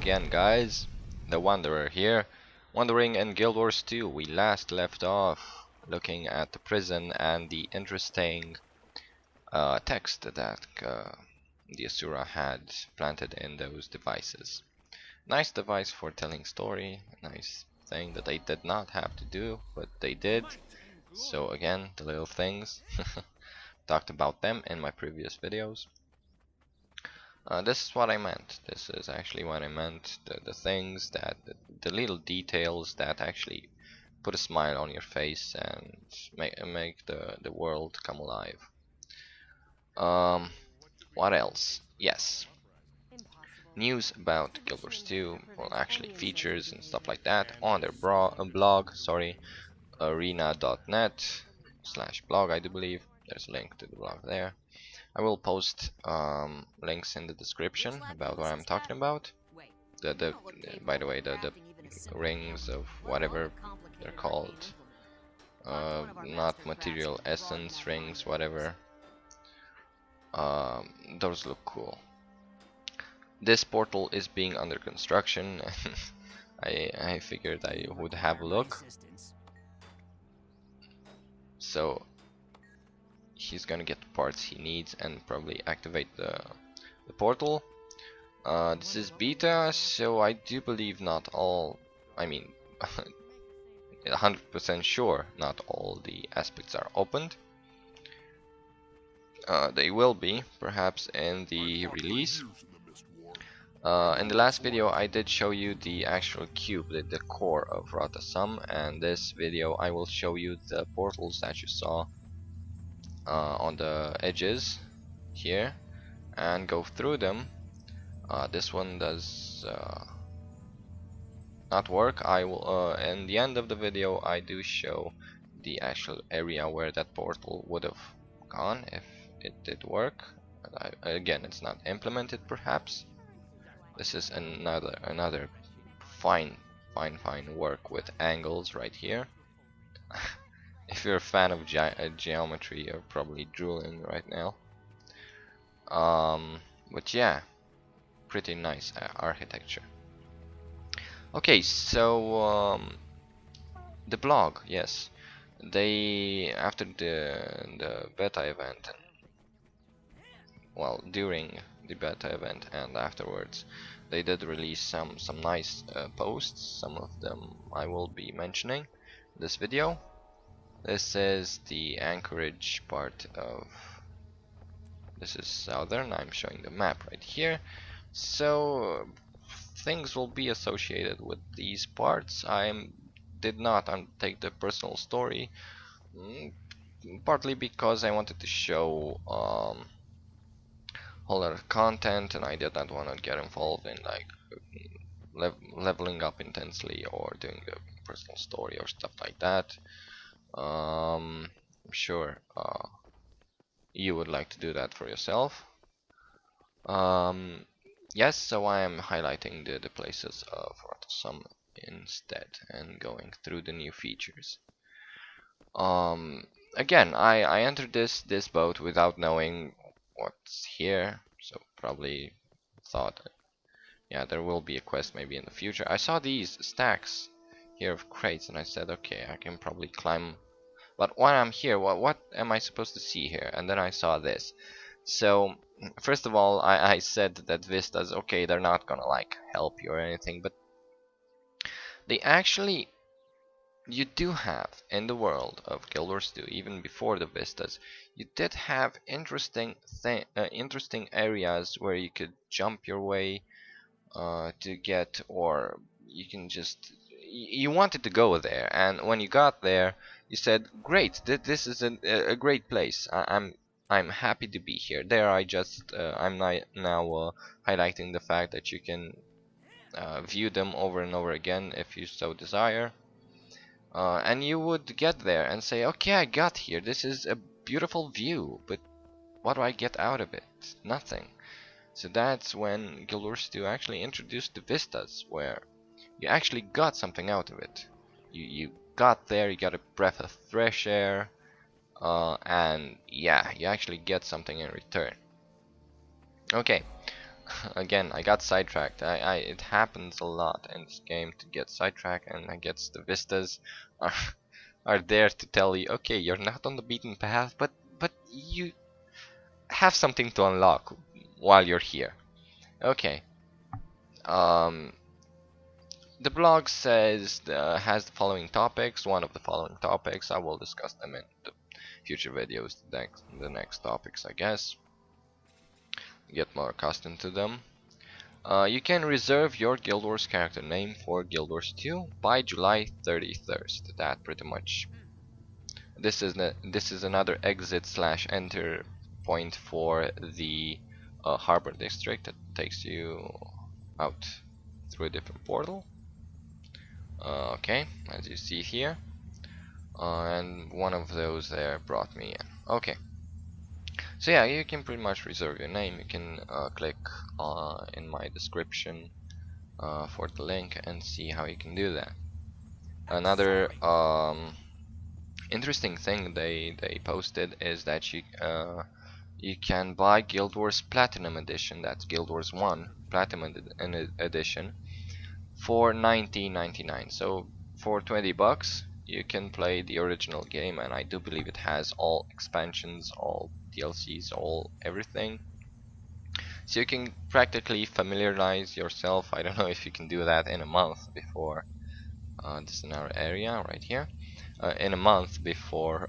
again, guys. The Wanderer here. Wandering in Guild Wars 2, we last left off looking at the prison and the interesting text that the Asura had planted in those devices. Nice device for telling story, nice thing that they did not have to do, but they did. So again, the little things. Talked about them in my previous videos. This is what I meant. This is actually what I meant. The things that, the little details that actually put a smile on your face and make the world come alive. What else? Yes. News about Guild Wars 2, well, actually features and stuff like that on their blog. Sorry, arena.net/blog. I do believe there's a link to the blog there. I will post links in the description about what I'm talking about. By the way, the rings of whatever they're called, not material essence rings, whatever. Those look cool. This portal is being under construction. I figured I would have a look. So he's gonna get the parts he needs and probably activate the portal. This is beta, so I do believe not all, I mean 100% sure not all the aspects are opened. They will be, perhaps in the release. In the last video I did show you the actual cube, the core of Rata, and this video I will show you the portals that you saw on the edges here and go through them. This one does not work. I will in the end of the video I do show the actual area where that portal would have gone if it did work. Again, it's not implemented perhaps. This is another fine work with angles right here. If you're a fan of geometry, you're probably drooling right now. But yeah, pretty nice architecture. Okay, so the blog, yes, they after the beta event, well, during the beta event and afterwards, they did release some nice posts. Some of them I will be mentioning in this video. This is the Anchorage part of, this is southern. I'm showing the map right here, so things will be associated with these parts. I did not undertake the personal story, partly because I wanted to show whole lot of content and I did not want to get involved in like leveling up intensely or doing the personal story or stuff like that. I'm sure you would like to do that for yourself. Yes, so I am highlighting the places of Rata instead and going through the new features. Again, I entered this boat without knowing what's here, so probably thought, yeah, there will be a quest maybe in the future. I saw these stacks here of crates and I said, okay, I can probably climb, but while I'm here, what am I supposed to see here? And then I saw this. So first of all, I said that vistas, okay, they're not gonna like help you or anything, but they actually, you do have in the world of Guild Wars 2, even before the vistas, you did have interesting areas where you could jump your way to get, or you can just, you wanted to go there, and when you got there you said, great, this is a great place, I'm happy to be here. There I just I'm now highlighting the fact that you can view them over and over again if you so desire. And you would get there and say, okay, I got here, this is a beautiful view, but what do I get out of it? Nothing. So that's when Guild Wars 2 actually introduced the vistas, where you actually got something out of it. You got there, you got a breath of fresh air, and yeah, you actually get something in return. Okay, again, I got sidetracked. It happens a lot in this game to get sidetracked, and I guess the vistas are are there to tell you, okay, you're not on the beaten path, but you have something to unlock while you're here. Okay. Um, the blog says has the following topics. One of the following topics. I will discuss them in the future videos. The next topics, I guess. Get more accustomed to them. You can reserve your Guild Wars character name for Guild Wars 2 by July 31st. That pretty much. This is another exit slash enter point for the harbor district that takes you out through a different portal. Okay, as you see here, and one of those there brought me in. Okay, so yeah, you can pretty much reserve your name. You can click in my description for the link and see how you can do that. Another interesting thing they posted is that you can buy Guild Wars Platinum Edition. That's Guild Wars 1 Platinum Edition for $19.99. So for 20 bucks you can play the original game, and I do believe it has all expansions, all DLCs, all everything. So you can practically familiarize yourself. I don't know if you can do that in a month before this is our area right here. In a month before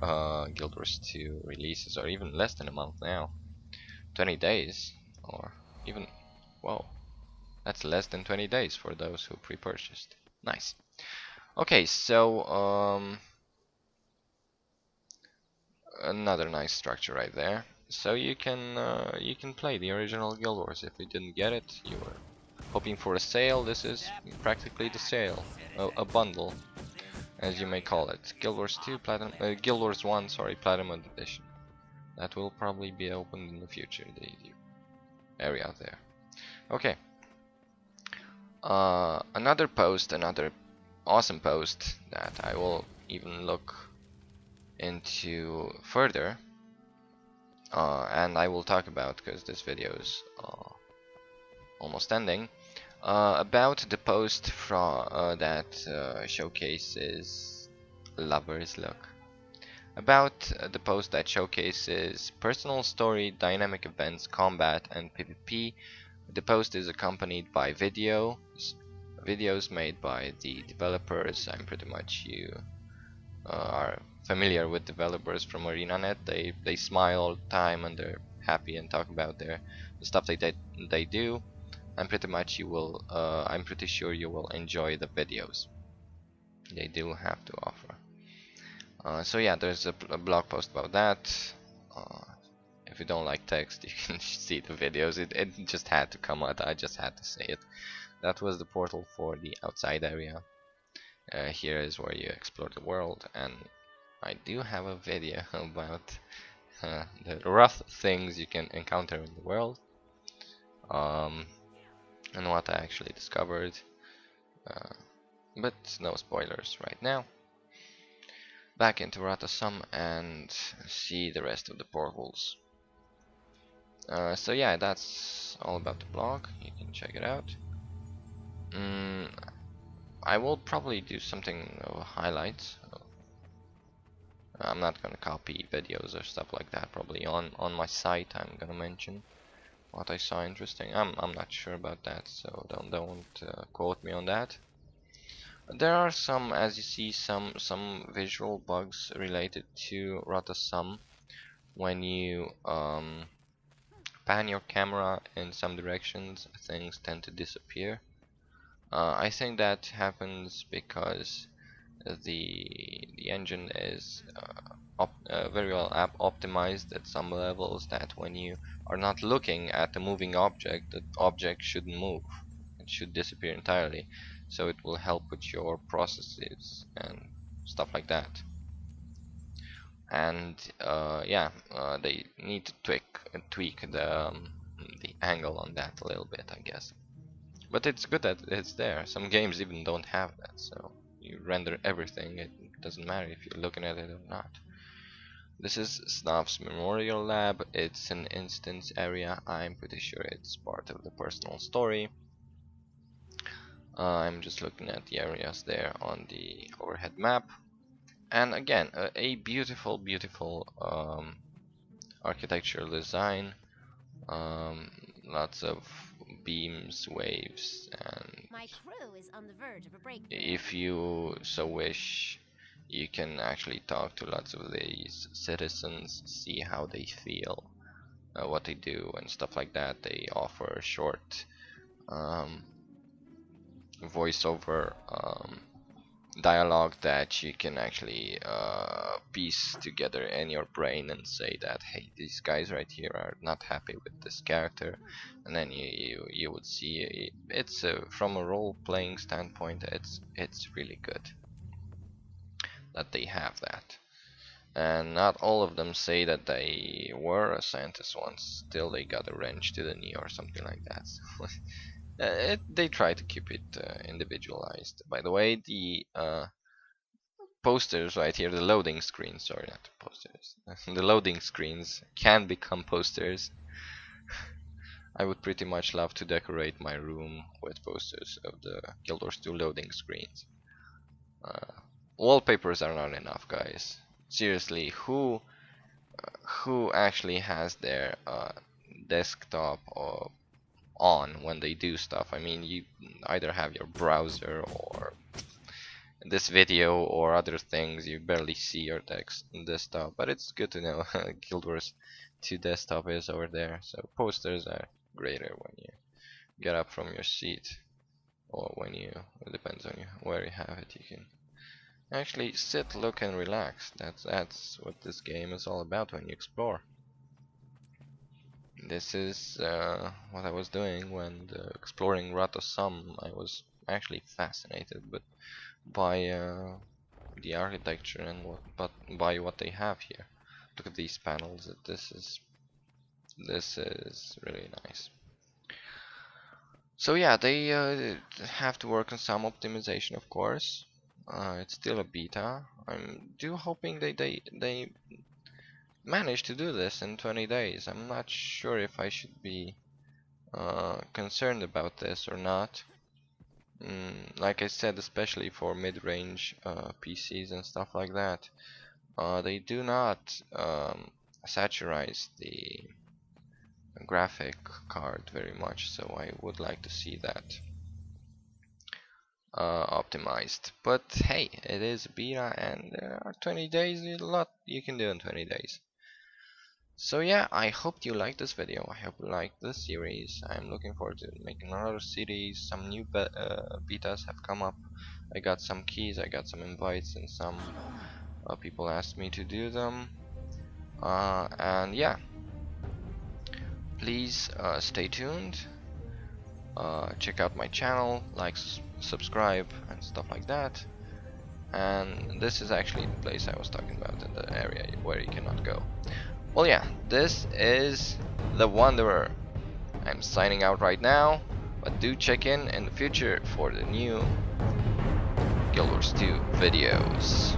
Guild Wars 2 releases, or even less than a month now. 20 days, or even, whoa, that's less than 20 days for those who pre-purchased. Nice. Okay, so another nice structure right there. So you can play the original Guild Wars. If you didn't get it, you were hoping for a sale. This is practically the sale, a bundle, as you may call it. Guild Wars 2 Platinum, Guild Wars 1, sorry, Platinum Edition. That will probably be opened in the future. The area out there. Okay. Another post, another awesome post that I will even look into further, and I will talk about because this video is almost ending. About the post from that showcases lovers look. About the post that showcases personal story, dynamic events, combat, and PvP. The post is accompanied by videos made by the developers. I'm pretty much you are familiar with developers from ArenaNet. They smile all the time and they're happy and talk about the stuff they do. And pretty much you will. I'm pretty sure you will enjoy the videos they do have to offer. So yeah, there's a blog post about that. If you don't like text, you can see the videos. It just had to come out. I just had to say it. That was the portal for the outside area. Here is where you explore the world, and I do have a video about the rough things you can encounter in the world, and what I actually discovered. But no spoilers right now. Back into Rata and see the rest of the portals. So yeah, that's all about the blog. You can check it out. I will probably do something of highlights. I'm not gonna copy videos or stuff like that. Probably on my site, I'm gonna mention what I saw interesting. I'm not sure about that, so don't quote me on that. There are some, as you see, some visual bugs related to Rata when you pan your camera in some directions, things tend to disappear. I think that happens because the engine is very well optimized at some levels, that when you are not looking at a moving object, the object shouldn't move. It should disappear entirely. So it will help with your processes and stuff like that. And yeah, they need to tweak the angle on that a little bit, I guess. But it's good that it's there. Some games even don't have that, so you render everything. It doesn't matter if you're looking at it or not. This is Snav's Memorial Lab. It's an instance area. I'm pretty sure it's part of the personal story. I'm just looking at the areas there on the overhead map. And again, a beautiful, beautiful architectural design. Lots of beams, waves, and My crew is on the verge of a breakthrough. if you so wish, you can actually talk to lots of these citizens, see how they feel, what they do, and stuff like that. They offer short voiceover dialogue that you can actually piece together in your brain and say that, hey, these guys right here are not happy with this character, and then you would see it's from a role-playing standpoint, it's really good that they have that. And not all of them say that they were a scientist once, still they got a wrench to the knee or something like that. So they try to keep it individualized. By the way, the posters right here, the loading screens, sorry, not the posters, the loading screens can become posters. I would pretty much love to decorate my room with posters of the Guild Wars 2 loading screens. Wallpapers are not enough, guys. Seriously, who actually has their desktop on when they do stuff? I mean, you either have your browser or this video or other things, you barely see your desktop, but it's good to know Guild Wars 2 desktop is over there. So posters are greater when you get up from your seat, or when you, it depends on you where you have it, you can actually sit, look, and relax. That's what this game is all about when you explore. This is what I was doing when exploring Rata. I was actually fascinated by the architecture and by what they have here. Look at these panels. This is really nice. So yeah, they have to work on some optimization, of course. It's still a beta. I'm hoping they manage to do this in 20 days. I'm not sure if I should be concerned about this or not. Like I said, especially for mid-range PCs and stuff like that, they do not saturize the graphic card very much, so I would like to see that optimized. But hey, it is beta, and there are 20 days, a lot you can do in 20 days. So yeah, I hope you liked this video. I hope you liked this series. I'm looking forward to making another series. Some new betas have come up. I got some keys, I got some invites, and some people asked me to do them. And yeah, please stay tuned. Check out my channel, like, subscribe, and stuff like that. And this is actually the place I was talking about, in the area where you cannot go. Well, yeah, this is the Wanderer. I'm signing out right now, but do check in the future for the new Guild Wars 2 videos.